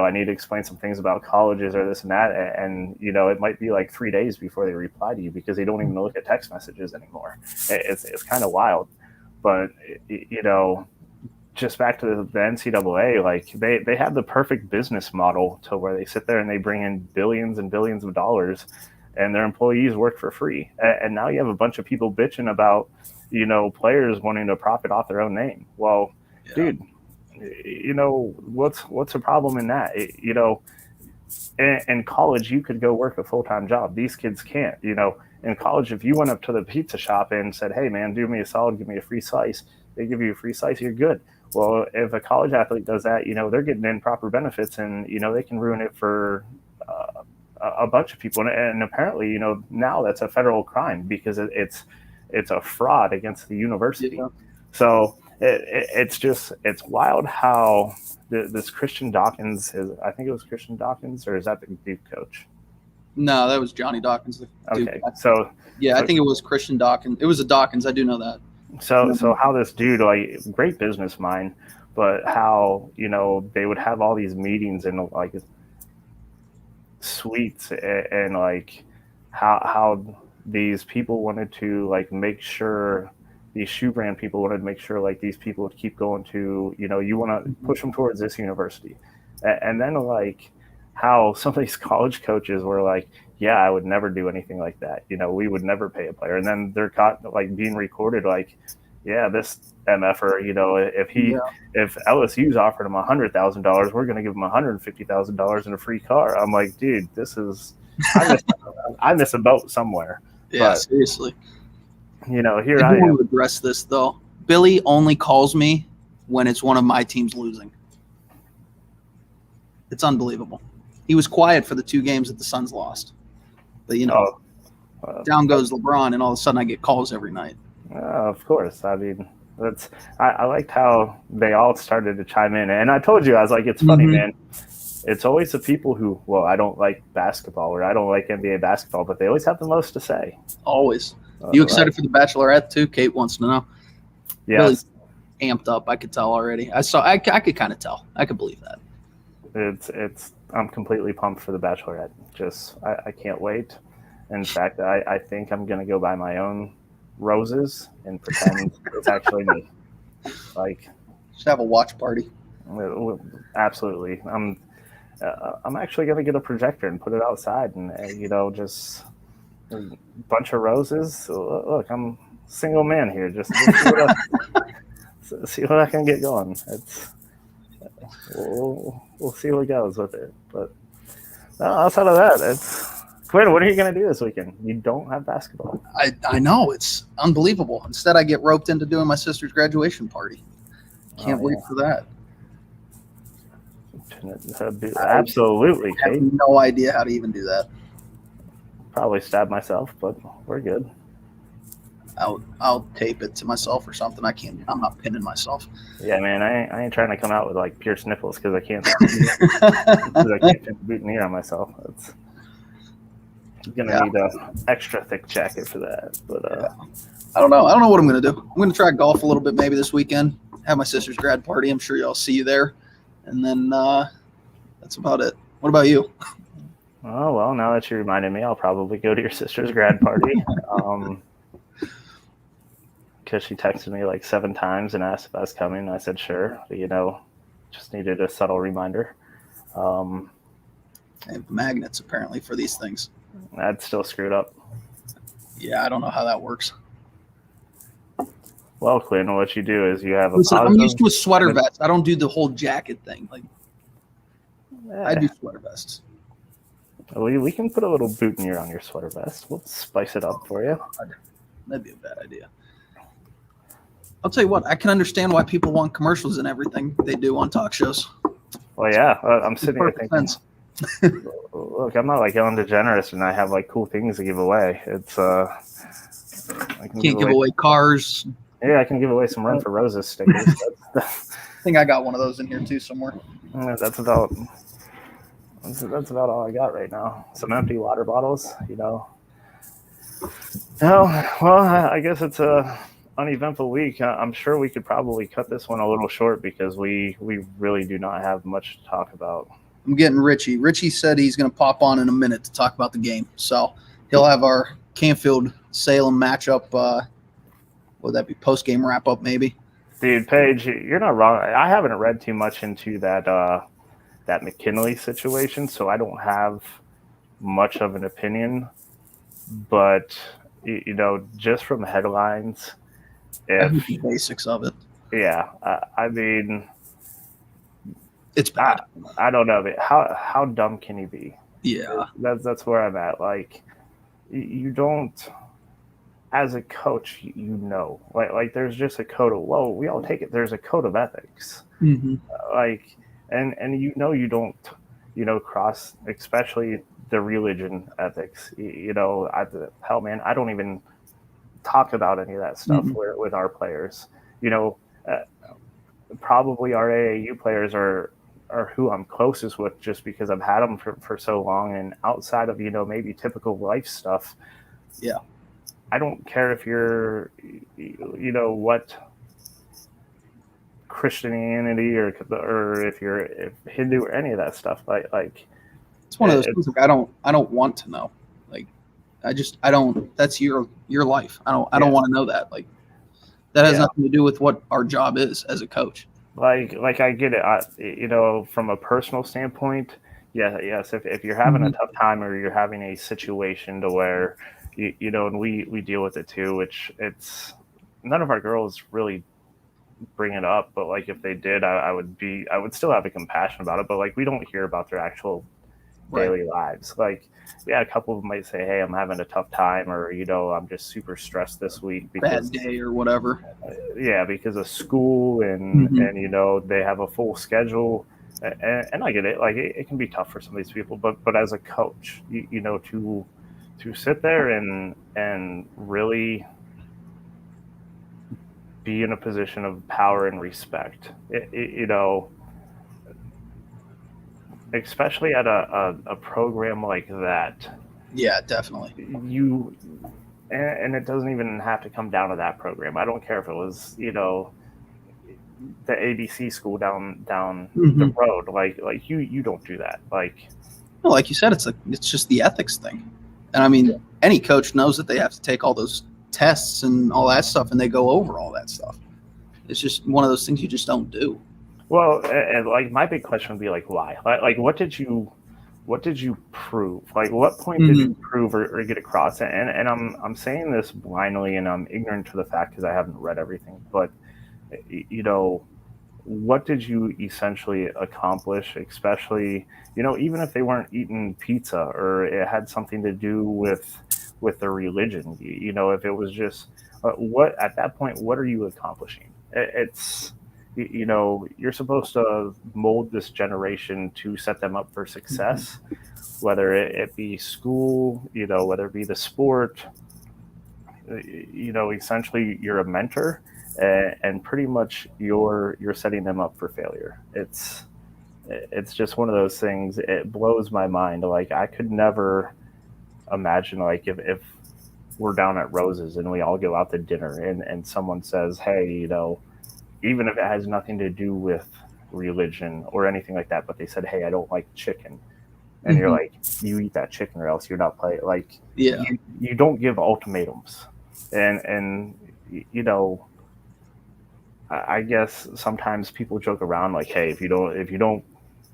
I need to explain some things about colleges or this and that. And, it might be like 3 days before they reply to you because they don't even look at text messages anymore. It's kind of wild. But, just back to the NCAA, like they have the perfect business model to where they sit there and they bring in billions and billions of dollars and their employees work for free. And now you have a bunch of people bitching about, players wanting to profit off their own name. Well, dude, what's the problem in that? In college, you could go work a full-time job. These kids can't. In college, if you went up to the pizza shop and said, hey, man, do me a solid, give me a free slice, they give you a free slice, you're good. Well, if a college athlete does that, they're getting improper benefits, and, they can ruin it for a bunch of people. And apparently, now that's a federal crime because it's a fraud against the university. Yeah. So it's wild how this Christian Dawkins I think it was Christian Dawkins, or is that the Duke coach? No, that was Johnny Dawkins. Okay, so yeah, I think it was Christian Dawkins. It was a Dawkins. I do know that. So how this dude, like, great business mind, but how they would have all these meetings in like suites, and like how these people wanted to like make sure. These shoe brand people wanted to make sure like these people would keep going to, you want to push them towards this university. And then like how some of these college coaches were like, yeah, I would never do anything like that. We would never pay a player. And then they're caught like being recorded like, yeah, this MFer, if LSU's offered him $100,000, we're going to give him $150,000 in a free car. I'm like, dude, I miss a boat somewhere. Yeah, but, seriously. Here I am. To address this though. Billy only calls me when it's one of my teams losing. It's unbelievable. He was quiet for the 2 games that the Suns lost, but down goes LeBron, and all of a sudden I get calls every night. Of course. I mean, I liked how they all started to chime in, and I told you, I was like, it's funny, man. It's always the people who, well, I don't like basketball or I don't like NBA basketball, but they always have the most to say. Always. You excited for the Bachelorette too? Kate wants to know. Yes. Really amped up. I could tell already. I could kind of tell. I could believe that. I'm completely pumped for the Bachelorette. I can't wait. In fact, I think I'm gonna go buy my own roses and pretend it's actually me. Like, just have a watch party. Absolutely. I'm actually gonna get a projector and put it outside, and just A bunch of roses. Look, I'm a single man here. Just see what I can get going. We'll see what goes with it. But outside of that, Quinn, what are you going to do this weekend? You don't have basketball. I know. It's unbelievable. Instead, I get roped into doing my sister's graduation party. Can't wait for that. Absolutely, I have no idea how to even do that. Probably stab myself, but we're good. I'll tape it to myself or something. I'm not pinning myself. Yeah, man, I ain't trying to come out with like pierced nipples because I can't pin the boutonniere on myself. I'm gonna need an extra thick jacket for that. But I don't know. I don't know what I'm gonna do. I'm gonna try golf a little bit maybe this weekend. Have my sister's grad party. I'm sure y'all see you there. And then that's about it. What about you? Oh, well, now that you reminded me, I'll probably go to your sister's grad party. Because she texted me like 7 times and asked if I was coming. And I said, sure. But, just needed a subtle reminder. They have magnets, apparently, for these things. That's still screwed up. Yeah, I don't know how that works. Well, Quinn, what you do is you have a Listen, I'm used to a sweater vest. I don't do the whole jacket thing. Like, I do sweater vests. We can put a little boutonniere on your sweater vest. We'll spice it up for you. That'd be a bad idea. I'll tell you what, I can understand why people want commercials and everything they do on talk shows. Well, yeah, I'm sitting here thinking, look, I'm not like Ellen DeGeneres and I have like cool things to give away. It's I can't give away cars. Yeah, I can give away some Run for Roses stickers. I think I got one of those in here too somewhere. That's about all I got right now. Some empty water bottles, Oh, well, I guess it's a uneventful week. I'm sure we could probably cut this one a little short because we really do not have much to talk about. I'm getting Richie. Richie said he's going to pop on in a minute to talk about the game. So he'll have our Canfield-Salem matchup. Would that be post-game wrap-up maybe? Dude, Paige, you're not wrong. I haven't read too much into that McKinley situation, so I don't have much of an opinion. But, just from headlines, the basics of it. Yeah, I mean, it's bad. I don't know. How dumb can he be? Yeah, that's where I'm at. Like, you don't, as a coach, like there's just a code of we all take it. There's a code of ethics. Mm-hmm. And you don't cross, especially the religion ethics. Hell, man, I don't even talk about any of that stuff with our players. Probably our AAU players are who I'm closest with just because I've had them for so long, and outside of maybe typical life stuff. Yeah, I don't care if you're what Christianity or if you're Hindu or any of that stuff. Like it's one of those things. Like, I don't want to know. Like, I don't. That's your life. I don't want to know that. Like, that has nothing to do with what our job is as a coach. Like I get it. From a personal standpoint, yes. If you're having a tough time or you're having a situation to where and we deal with it too, which it's none of our girls really bring it up, but like if they did, I would still have a compassion about it. But like we don't hear about their actual daily lives. Like, a couple of them might say, hey, I'm having a tough time, or I'm just super stressed this week because bad day or whatever. Because of school and they have a full schedule, and I get it. Like it can be tough for some of these people, but as a coach, to sit there and really be in a position of power and respect, especially at a program like that. Yeah, definitely. And it doesn't even have to come down to that program. I don't care if it was, the ABC school down the road. Like you don't do that. Like, well, like you said, it's just the ethics thing. And I mean, any coach knows that they have to take all those tests and all that stuff, and they go over all that stuff. It's just one of those things you just don't do. Well, and like my big question would be like, why? Like what did you what did you prove? Like, what point did you prove or get across? And I'm saying this blindly, and I'm ignorant to the fact because I haven't read everything. But what did you essentially accomplish? Especially, even if they weren't eating pizza or it had something to do with their religion. If it was just what at that point, what are you accomplishing? It's you're supposed to mold this generation to set them up for success, whether it be school, whether it be the sport. Essentially you're a mentor, and pretty much you're setting them up for failure. It's just one of those things. It blows my mind. Like, I could never imagine, like, if we're down at Rose's and we all go out to dinner and someone says, hey, even if it has nothing to do with religion or anything like that, but they said, hey, I don't like chicken. And you're like, you eat that chicken or else you're not playing. Like, you don't give ultimatums. And I guess sometimes people joke around like, hey, if you don't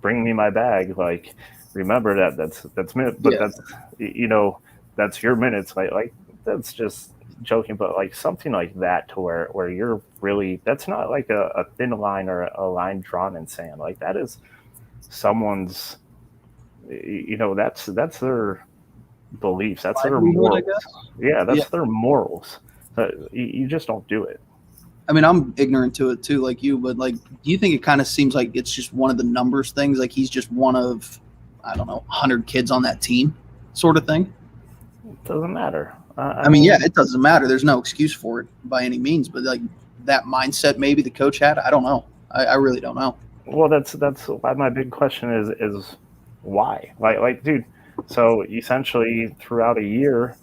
bring me my bag, like, remember that's minute, but that's your minutes. Like that's just joking, but like something like that to where you're really, that's not like a thin line or a line drawn in sand. Like, that is someone's, that's their beliefs. That's their morals. Yeah, that's their morals. You just don't do it. I mean, I'm ignorant to it too, like you, but like, do you think it kind of seems like it's just one of the numbers things? Like, he's just one of, I don't know, 100 kids on that team sort of thing? It doesn't matter. I mean, yeah, it doesn't matter. There's no excuse for it by any means, but like that mindset maybe the coach had, I don't know. I really don't know. Well, that's why my big question is why? Like, dude, so essentially throughout a year,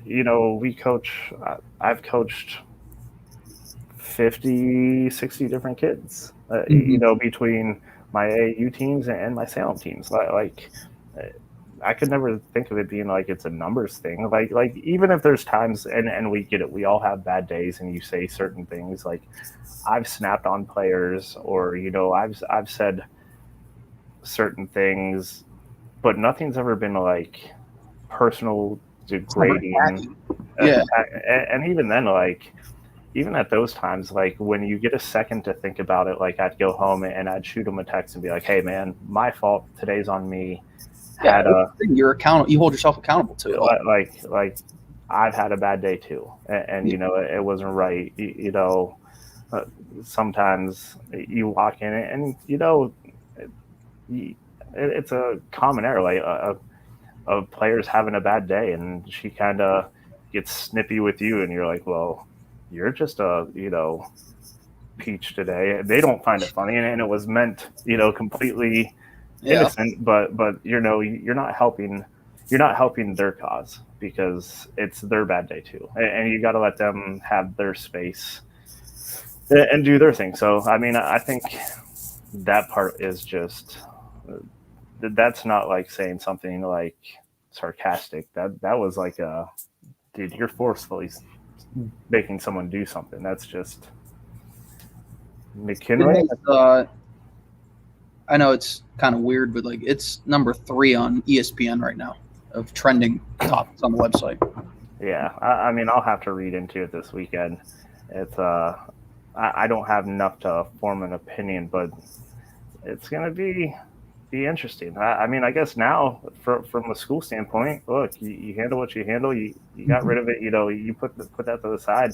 we coach, I've coached 50, 60 different kids, between my AAU teams and my Salem teams. Like, I could never think of it being like it's a numbers thing. Like even if there's times, and we get it, we all have bad days, and you say certain things. Like, I've snapped on players, or I've said certain things, but nothing's ever been like personal degrading. Yeah. And even then, like, even at those times, like, when you get a second to think about it, like, I'd go home and I'd shoot them a text and be like, hey man, my fault, today's on me. You're accountable. You hold yourself accountable to it. Like I've had a bad day too, and it wasn't right. Sometimes you walk in and it's a common error. Like a player's having a bad day, and she kind of gets snippy with you, and you're like, well, you're just a peach today. They don't find it funny, and it was meant completely innocent, but you're not helping their cause, because it's their bad day too, and you got to let them have their space and do their thing. So I mean, I think that part is just, that's not like saying something like sarcastic. That was like dude, you're forcefully making someone do something. That's just McKinley. I know it's kind of weird, but like, it's number 3 on ESPN right now of trending topics on the website. Yeah, I mean, I'll have to read into it this weekend. It's I don't have enough to form an opinion, but it's gonna be interesting. I mean, I guess now from a school standpoint, look, you handle what you handle. You got rid of it. You put that to the side.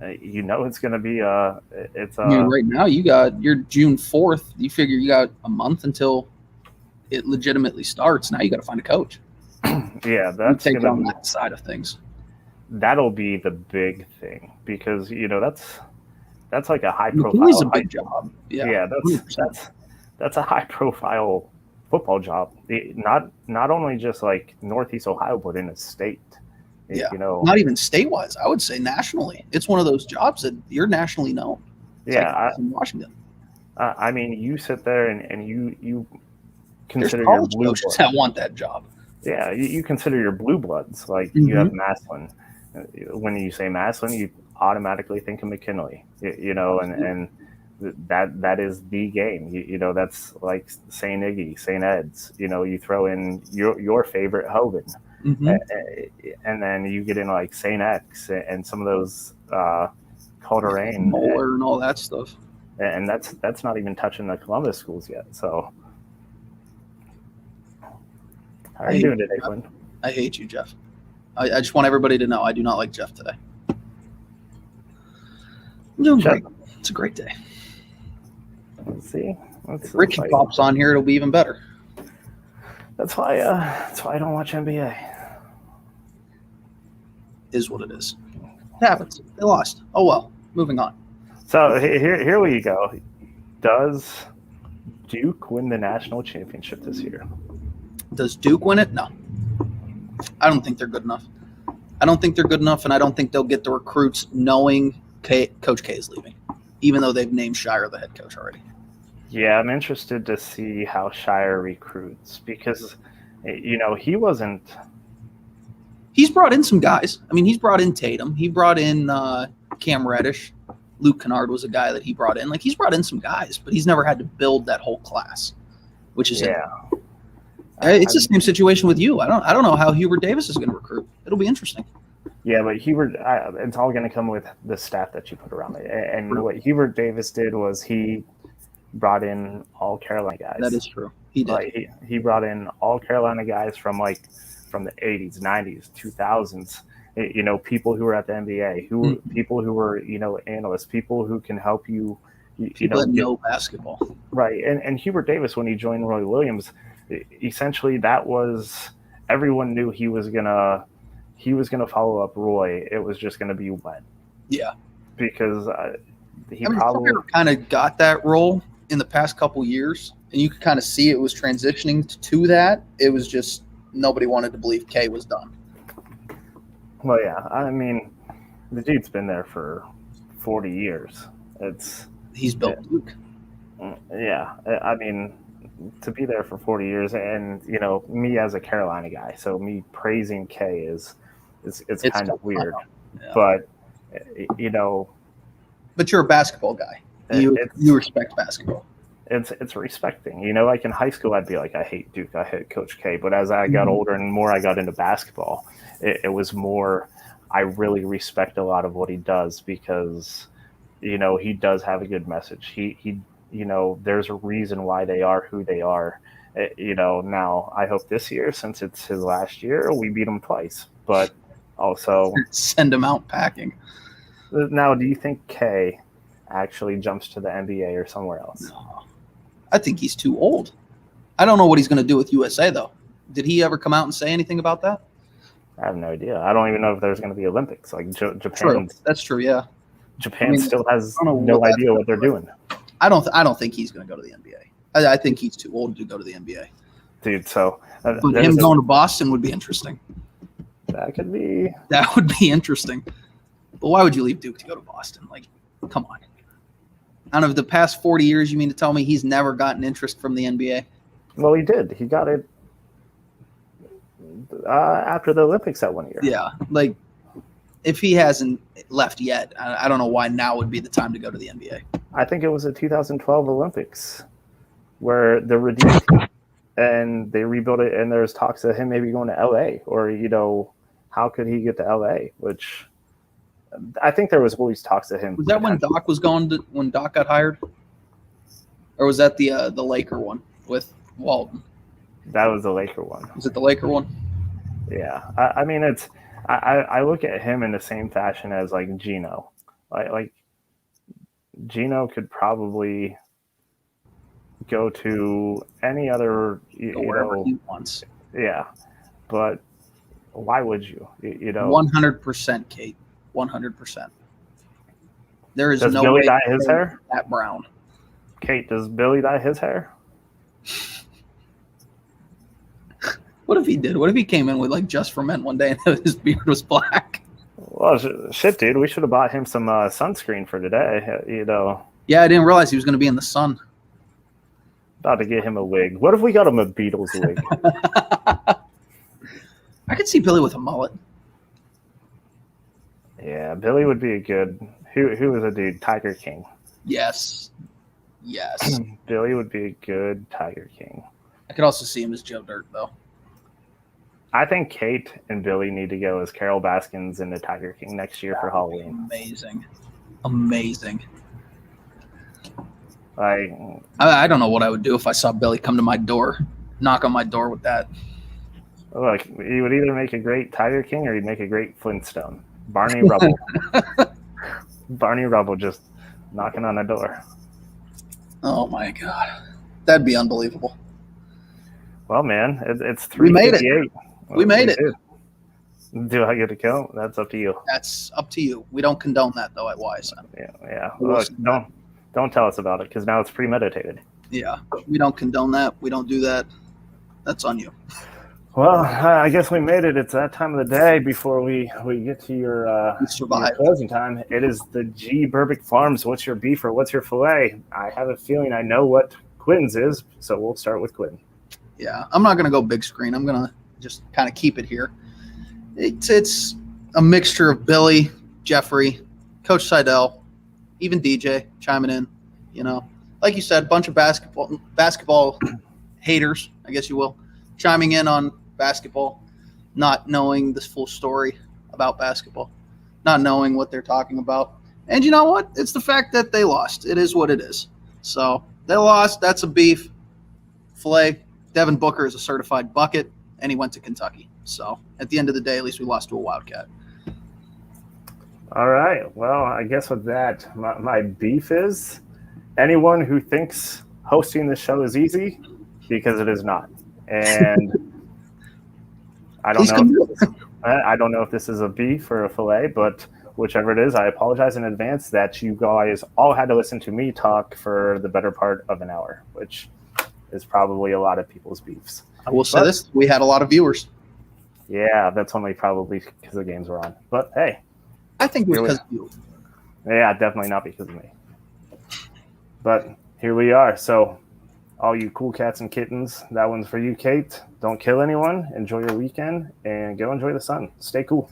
It's going to be right now you're June 4th. You figure you got a month until it legitimately starts. Now you got to find a coach. Yeah, that's take on that side of things. That'll be the big thing, because that's like a high profile. It's a big job. Yeah, that's a high profile football job. Not only just like Northeast Ohio, but in a state. Yeah, not even state-wise. I would say nationally. It's one of those jobs that you're nationally known. It's like in Washington. I mean, you sit there and you consider your blue coaches that want that job. Yeah, you consider your blue bloods. Like, you have Maslin. When you say Maslin, you automatically think of McKinley. And that is the game. You know, that's like St. Iggy, St. Ed's. You know, you throw in your favorite Hogan, and then you get in like St. X and some of those Coleraine, Moeller and all that stuff. And that's not even touching the Columbus schools yet. So, how are you doing today, Quinn? I hate you, Jeff. I just want everybody to know I do not like Jeff today. I'm doing great. It's a great day. Let's see. If Richie pops on here, it'll be even better. That's why I don't watch NBA. Is what it is. It happens. They lost. Oh well. Moving on. So here we go. Does Duke win the national championship this year? Does Duke win it? No. I don't think they're good enough. I don't think they're good enough, and I don't think they'll get the recruits knowing Coach K is leaving, even though they've named Shire the head coach already. Yeah, I'm interested to see how Shire recruits because, you know, he wasn't. He's brought in some guys. I mean, he's brought in Tatum. He brought in Cam Reddish. Luke Kennard was a guy that he brought in. Like, he's brought in some guys, but he's never had to build that whole class, which is it's the same situation with you. I don't know how Hubert Davis is going to recruit. It'll be interesting. Yeah, but Hubert, it's all going to come with the staff that you put around it. And what Hubert Davis did was he brought in all Carolina guys. That is true. He did. Like, he brought in all Carolina guys from the 80s, 90s, 2000s. You know, people who were at the NBA, people who were, you know, analysts, people who can help you. People that know basketball. Right. And Hubert Davis, when he joined Roy Williams, essentially that was everyone knew he was gonna follow up Roy. It was just gonna be when. Yeah. Because he probably kind of got that role in the past couple years, and you could kind of see it was transitioning to that. It was just nobody wanted to believe K was done. Well, yeah. I mean, the dude's been there for 40 years. He's built Duke. Yeah. I mean, to be there for 40 years, and, you know, me as a Carolina guy, so me praising K it's kind of weird. Yeah. But, you know. But you're a basketball guy. You respect basketball. It's respecting. You know, like in high school, I'd be like, I hate Duke, I hate Coach K. But as I got older and more I got into basketball, it was more, I really respect a lot of what he does because, you know, he does have a good message. He you know, there's a reason why they are who they are. You know, now I hope this year, since it's his last year, we beat him twice. But also send him out packing. Now, do you think K actually jumps to the NBA or somewhere else? No. I think he's too old. I don't know what he's going to do with USA, though. Did he ever come out and say anything about that? I have no idea. I don't even know if there's going to be Olympics. Like Japan. True. That's true. Yeah. Japan still has no idea what they're doing. I don't think he's going to go to the NBA. I think he's too old to go to the NBA. Dude, so but him going to Boston would be interesting. That could be. That would be interesting. But why would you leave Duke to go to Boston? Like, come on. Out of the past 40 years, you mean to tell me he's never gotten interest from the NBA? Well, he did. He got it after the Olympics that one year. Yeah. Like, if he hasn't left yet, I don't know why now would be the time to go to the NBA. I think it was the 2012 Olympics where the redeemed and they rebuilt it, and there's talks of him maybe going to LA, or, you know, how could he get to LA? Which I think there was always talks of him. Was that when Doc was going to, when Doc got hired? Or was that the Laker one with Walton? That was the Laker one. Was it the Laker one? Yeah. I mean, it's, I look at him in the same fashion as like Gino. Like Gino could probably go to any other, you know, he wants. Yeah, but why would you? You know, 100%, Kate. 100%. There is does no Billy way dye his hair? At Brown. Kate, does Billy dye his hair? What if he did? What if he came in with like Just for Men one day and his beard was black? Well, shit, dude. We should have bought him some sunscreen for today. You know. Yeah, I didn't realize he was going to be in the sun. About to get him a wig. What if we got him a Beatles wig? I could see Billy with a mullet. Yeah, Billy would be a good. Who was a dude? Tiger King. Yes, Yes. Billy would be a good Tiger King. I could also see him as Joe Dirt, though. I think Kate and Billy need to go as Carol Baskins and the Tiger King next year for Halloween. Amazing. Amazing. I don't know what I would do if I saw Billy come to my door, knock on my door with that. Look, he would either make a great Tiger King or he'd make a great Flintstone. Barney Rubble. Barney Rubble just knocking on the door. Oh, my God. That'd be unbelievable. Well, man, it's 3:58. We made it. We made it. Do I get to count? That's up to you. That's up to you. We don't condone that, though, at YSN. Yeah. Look, don't tell us about it, because now it's premeditated. Yeah, we don't condone that. We don't do that. That's on you. Well, I guess we made it. It's that time of the day before we get to your closing time. It is the G. Burbick Farms. What's your beef or what's your filet? I have a feeling I know what Quinn's is, so we'll start with Quinn. Yeah, I'm not going to go big screen. I'm going to just kind of keep it here. It's a mixture of Billy, Jeffrey, Coach Seidel, even DJ chiming in. You know, like you said, a bunch of basketball haters, I guess you will, chiming in on basketball, not knowing the full story about basketball, not knowing what they're talking about. And you know what? It's the fact that they lost. It is what it is. So they lost. That's a beef. Filet. Devin Booker is a certified bucket, and he went to Kentucky. So at the end of the day, at least we lost to a Wildcat. All right. Well, I guess with that, my beef is anyone who thinks hosting this show is easy, because it is not. And I don't know if this is a beef or a filet, but whichever it is, I apologize in advance that you guys all had to listen to me talk for the better part of an hour, which is probably a lot of people's beefs. I will say this, we had a lot of viewers. Yeah, that's only probably because the games were on. But hey. I think it was because of you. Yeah, definitely not because of me. But here we are. So all you cool cats and kittens, that one's for you, Kate. Don't kill anyone. Enjoy your weekend and go enjoy the sun. Stay cool.